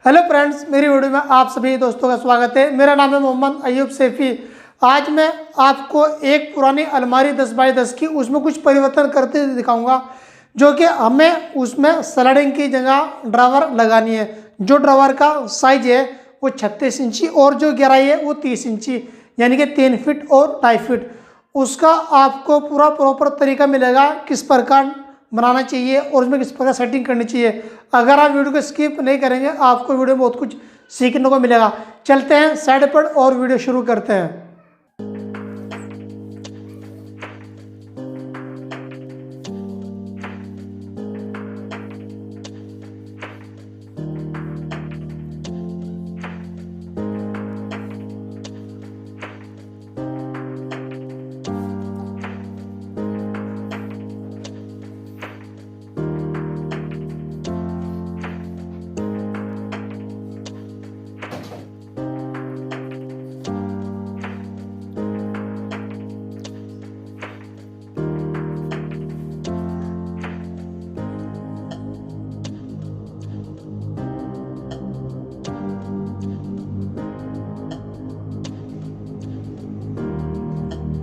Hello friends, मेरी video में आप सभी दोस्तों का स्वागत है। मेरा नाम है मोहम्मद अय्यूब सैफी। आज मैं आपको एक पुरानी अलमारी 10 बाई 10 की उसमें कुछ परिवर्तन करते हुए दिखाऊंगा, जो कि हमें उसमें स्लाइडिंग की जगह ड्रावर लगानी है। जो ड्रावर का साइज है वो 36 इंची और जो गहराई है वो 30 इंची, यानी कि 3 फीट और 2.5 फीट। उसका आपको पूरा प्रॉपर तरीका मिलेगा किस प्रकार बनाना चाहिए और उसमें किस प्रकार सेटिंग करनी चाहिए। अगर आप वीडियो को स्किप नहीं करेंगे आपको वीडियो में बहुत कुछ सीखने को मिलेगा। चलते हैं साइड पर और वीडियो शुरू करते हैं।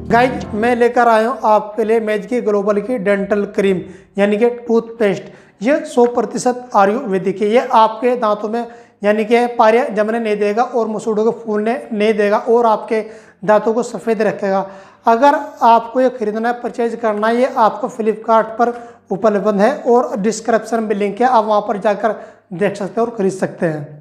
गाइज, मैं लेकर आया हूँ आपके लिए मैज की ग्लोबल की डेंटल क्रीम यानी कि टूथपेस्ट। ये 100% आयुर्वेदिक है। ये आपके दांतों में यानी कि पारियां जमने नहीं देगा और मसूड़ों को फूलने नहीं देगा और आपके दांतों को सफ़ेद रखेगा। अगर आपको ये खरीदना है, परचेज करना है, ये आपको फ्लिपकार्ट पर उपलब्ध है और डिस्क्रिप्शन में लिंक है, आप वहाँ पर जाकर देख सकते हैं और खरीद सकते हैं।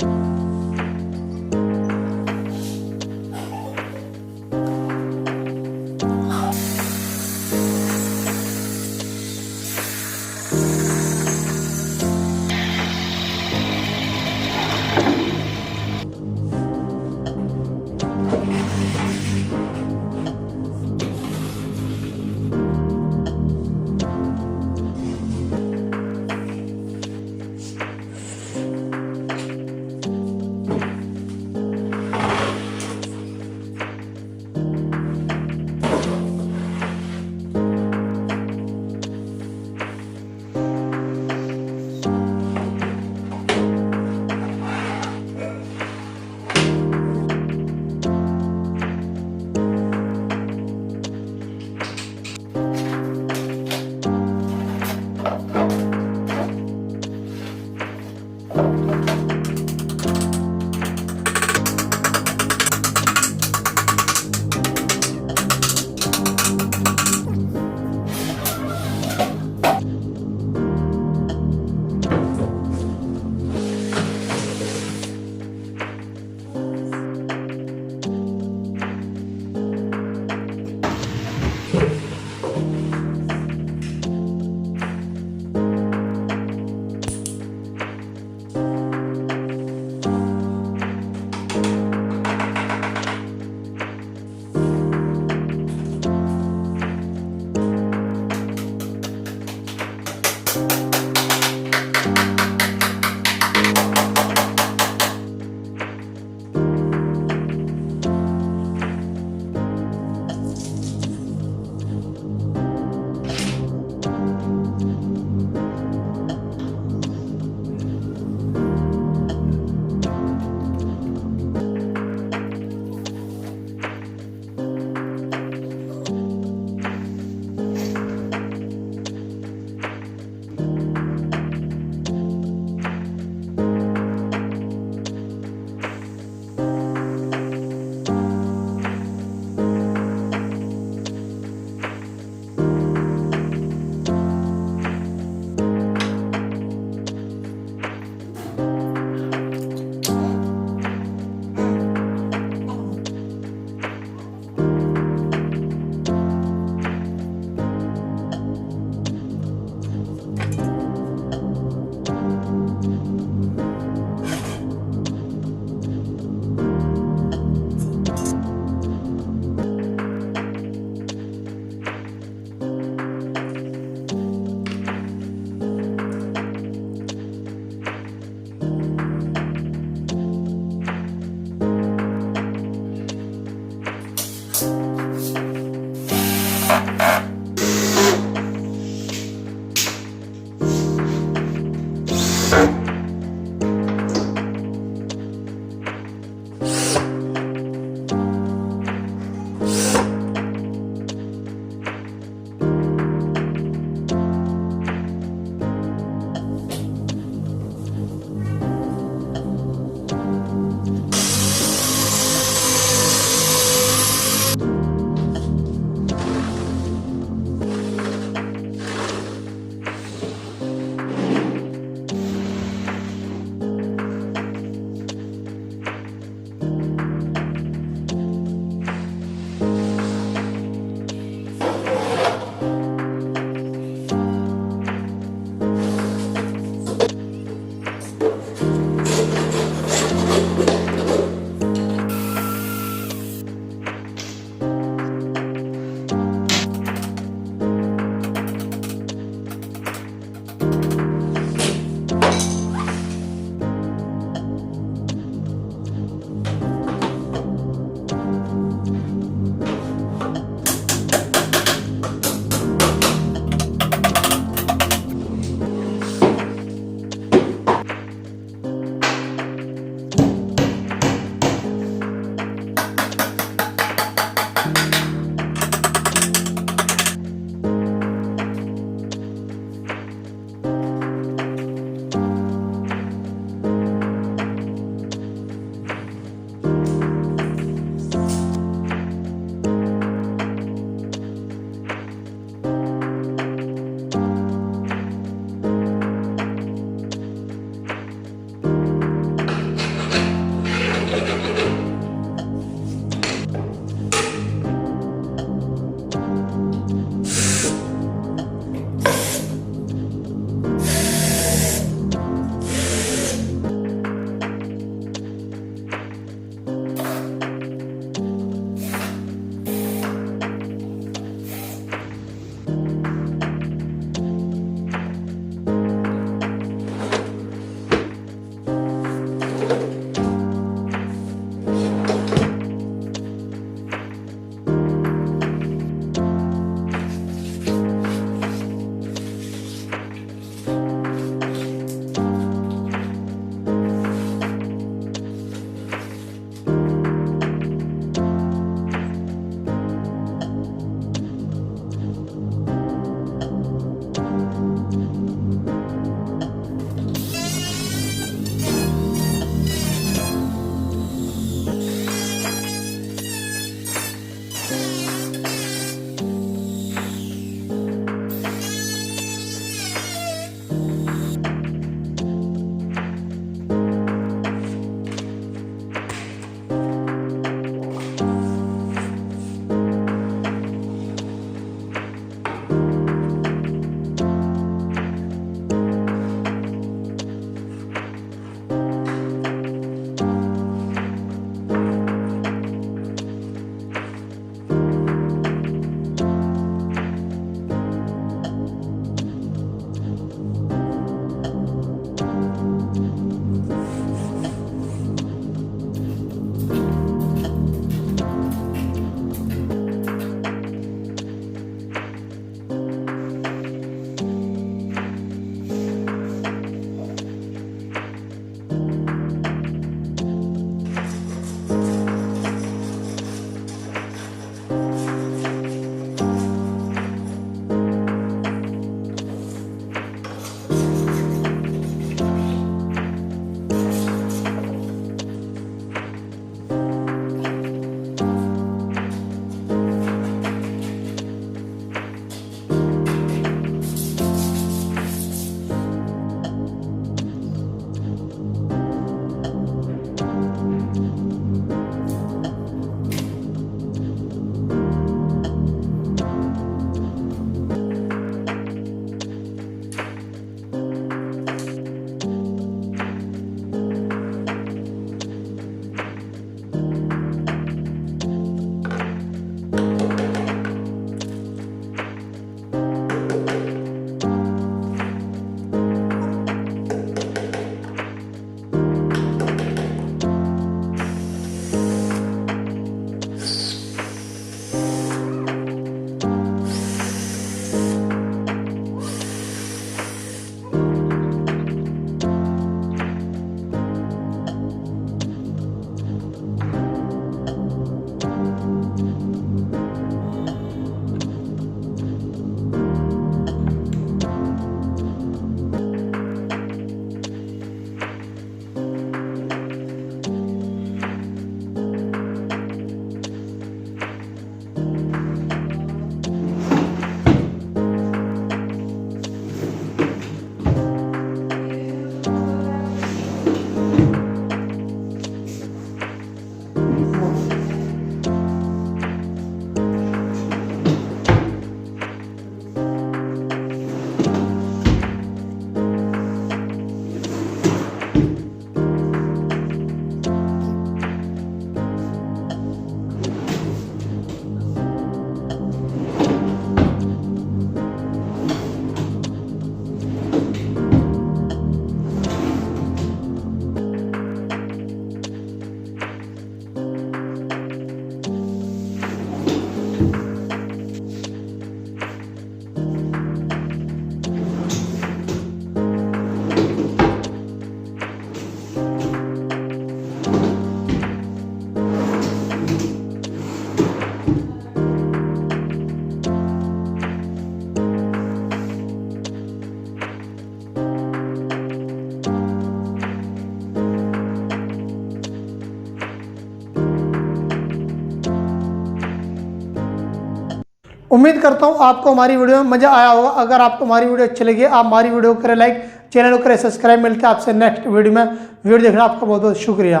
उम्मीद करता हूँ आपको हमारी वीडियो में मज़ा आया होगा। अगर आपको हमारी वीडियो अच्छी लगी आप हमारी वीडियो को करें लाइक, चैनल को करें सब्सक्राइब। मिलते हैं आपसे नेक्स्ट वीडियो में। वीडियो देखना आपका बहुत बहुत शुक्रिया।